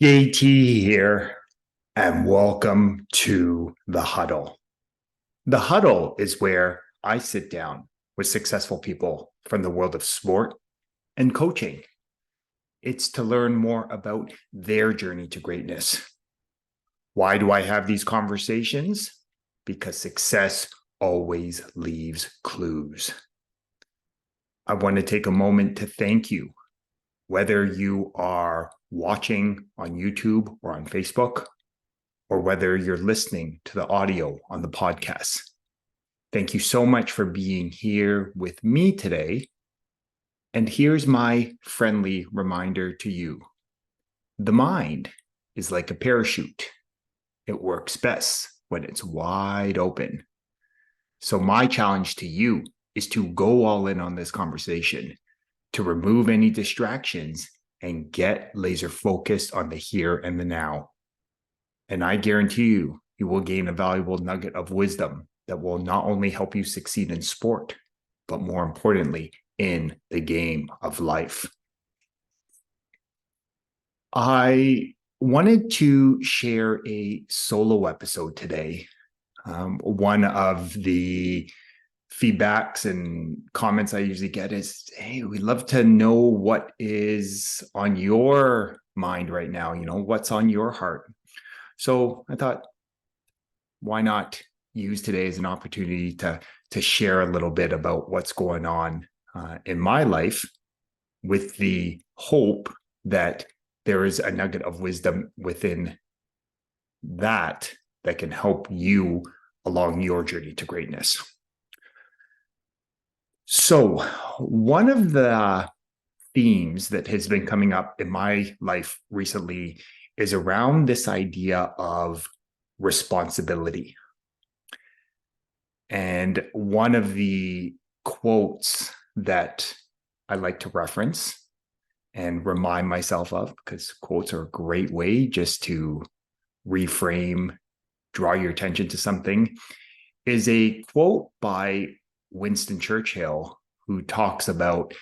JT here, and welcome to The Huddle. The Huddle is where I sit down with successful people from the world of sport and coaching. It's to learn more about their journey to greatness. Why do I have these conversations? Because success always leaves clues. I want to take a moment to thank you, whether you are watching on YouTube or on Facebook, or whether you're listening to the audio on the podcast. Thank you so much for being here with me today. And here's my friendly reminder to you. The mind is like a parachute. It works best when it's wide open. So my challenge to you is to go all in on this conversation, to remove any distractions and get laser focused on the here and the now. And I guarantee you, you will gain a valuable nugget of wisdom that will not only help you succeed in sport, but more importantly, in the game of life. I wanted to share a solo episode today. One of the feedbacks and comments I usually get is, hey, we'd love to know what is on your mind right now, what's on your heart. So I thought, why not use today as an opportunity to share a little bit about what's going on in my life, with the hope that there is a nugget of wisdom within that can help you along your journey to greatness. So one of the themes that has been coming up in my life recently is around this idea of responsibility. And one of the quotes that I like to reference and remind myself of, because quotes are a great way just to reframe, draw your attention to something, is a quote by Winston Churchill, who talks about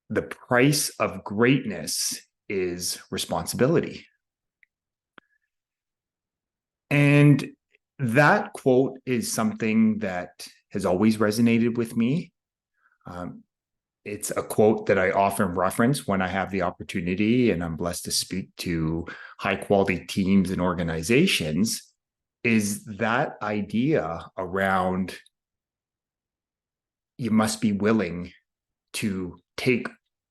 the price of greatness is responsibility. And that quote is something that has always resonated with me. It's a quote that I often reference when I have the opportunity and I'm blessed to speak to high quality teams and organizations, is that idea around you must be willing to take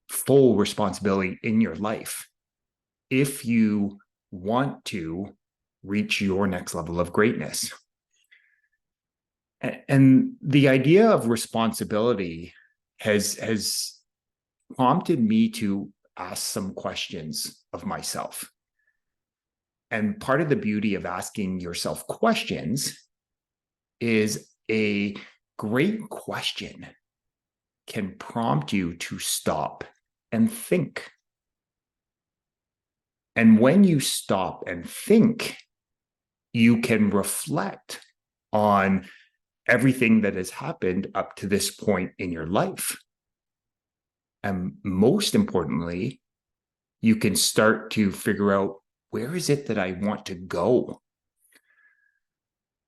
full responsibility in your life if you want to reach your next level of greatness. And the idea of responsibility has prompted me to ask some questions of myself. And part of the beauty of asking yourself questions is a great question can prompt you to stop and think. And when you stop and think, you can reflect on everything that has happened up to this point in your life. And most importantly, you can start to figure out, where is it that I want to go?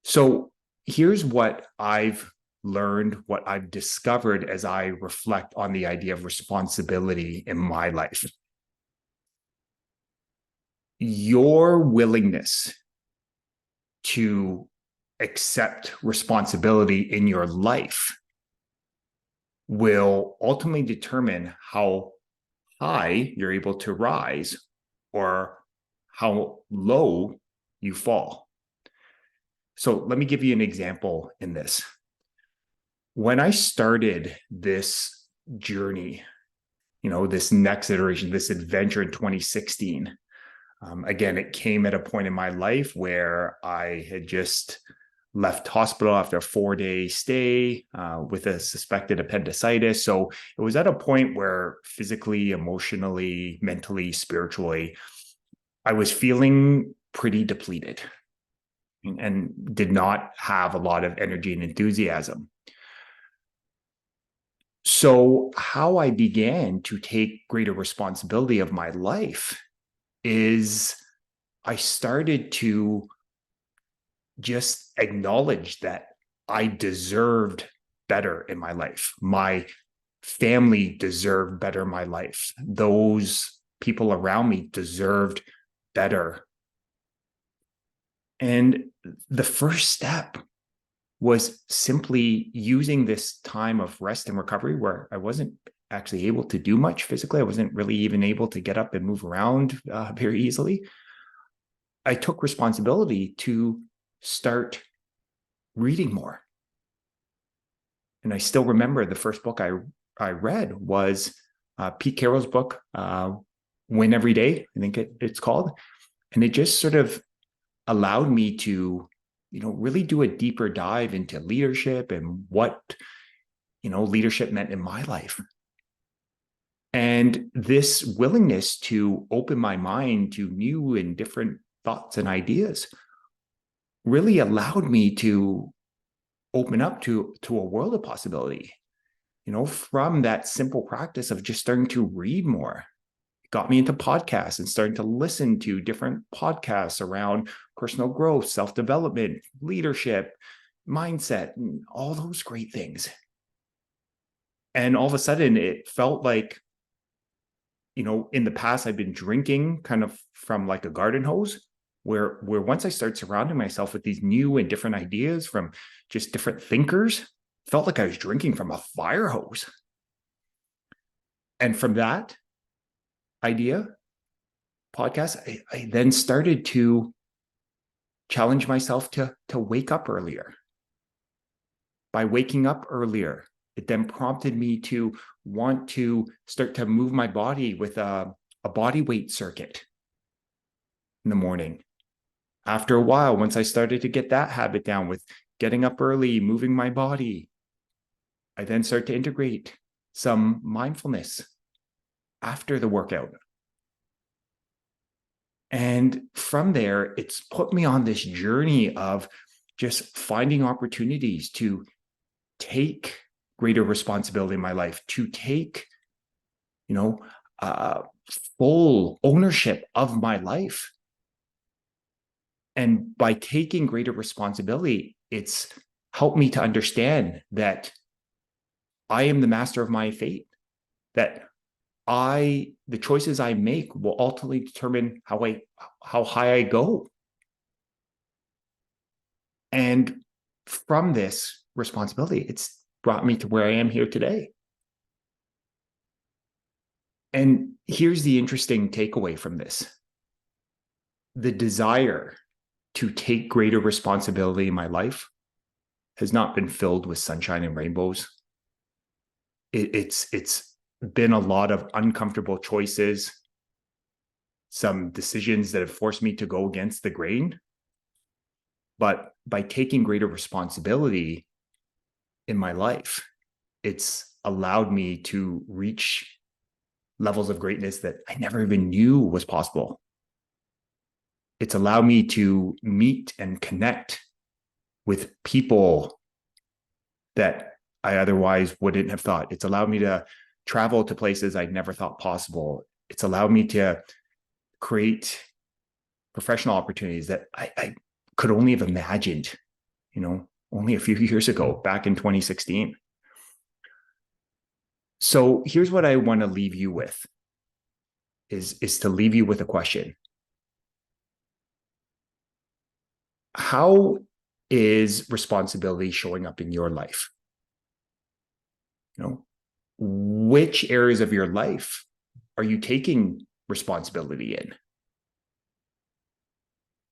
So here's what I've learned, what I've discovered as I reflect on the idea of responsibility in my life. Your willingness to accept responsibility in your life will ultimately determine how high you're able to rise or how low you fall. So let me give you an example in this. When I started this journey, this next iteration, this adventure in 2016, again, it came at a point in my life where I had just left hospital after a 4-day stay with a suspected appendicitis. So it was at a point where physically, emotionally, mentally, spiritually, I was feeling pretty depleted and did not have a lot of energy and enthusiasm. So how I began to take greater responsibility of my life is I started to just acknowledge that I deserved better in my life. My family deserved better in my life. Those people around me deserved better. And the first step was simply using this time of rest and recovery where I wasn't actually able to do much physically. I wasn't really even able to get up and move around very easily. I took responsibility to start reading more. And I still remember the first book I read was Pete Carroll's book, Win Every Day, I think it's called. And it just sort of allowed me to, really do a deeper dive into leadership and what, leadership meant in my life. And this willingness to open my mind to new and different thoughts and ideas really allowed me to open up to a world of possibility, from that simple practice of just starting to read more. It got me into podcasts and starting to listen to different podcasts around personal growth, self-development, leadership, mindset, and all those great things. And all of a sudden it felt like, in the past I've been drinking kind of from like a garden hose, where once I start surrounding myself with these new and different ideas from just different thinkers, felt like I was drinking from a fire hose. And from that podcast, I then started to challenge myself to wake up earlier. By waking up earlier, it then prompted me to want to start to move my body with a body weight circuit in the morning. After a while, once I started to get that habit down with getting up early, moving my body, I then start to integrate some mindfulness after the workout. And from there, it's put me on this journey of just finding opportunities to take greater responsibility in my life, to take, full ownership of my life. And by taking greater responsibility, it's helped me to understand that I am the master of my fate, that the choices I make will ultimately determine how high I go. And from this responsibility, it's brought me to where I am here today. And here's the interesting takeaway from this. The desire to take greater responsibility in my life has not been filled with sunshine and rainbows. It's been a lot of uncomfortable choices, some decisions that have forced me to go against the grain. But by taking greater responsibility in my life, it's allowed me to reach levels of greatness that I never even knew was possible. It's allowed me to meet and connect with people that I otherwise wouldn't have thought. It's allowed me to travel to places I never thought possible. It's allowed me to create professional opportunities that I could only have imagined, only a few years ago, back in 2016. So here's what I want to leave you with, is to leave you with a question. How is responsibility showing up in your life? Which areas of your life are you taking responsibility in?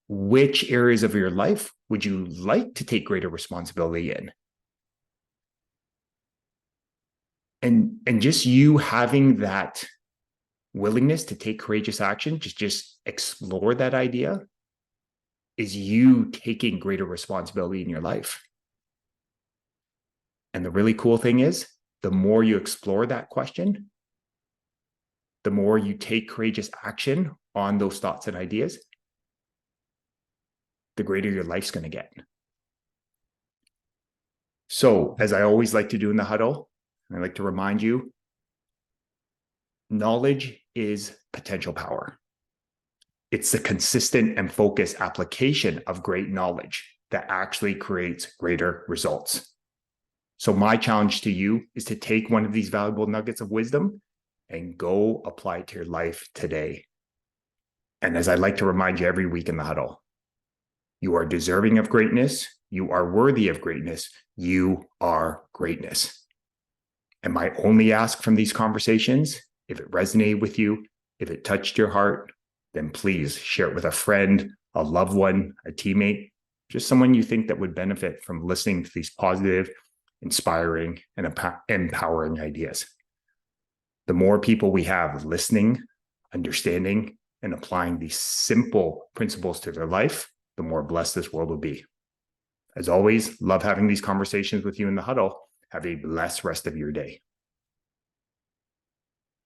Which areas of your life would you like to take greater responsibility in? And just you having that willingness to take courageous action, just explore that idea, is you taking greater responsibility in your life. And the really cool thing is, the more you explore that question, the more you take courageous action on those thoughts and ideas, the greater your life's going to get. So, as I always like to do in the huddle, I like to remind you, knowledge is potential power. It's the consistent and focused application of great knowledge that actually creates greater results. So my challenge to you is to take one of these valuable nuggets of wisdom and go apply it to your life today. And as I like to remind you every week in the huddle, you are deserving of greatness. You are worthy of greatness. You are greatness. And my only ask from these conversations, if it resonated with you, if it touched your heart, then please share it with a friend, a loved one, a teammate, just someone you think that would benefit from listening to these positive, inspiring, and empowering ideas. The more people we have listening, understanding, and applying these simple principles to their life, the more blessed this world will be. As always, love having these conversations with you in the huddle. Have a blessed rest of your day.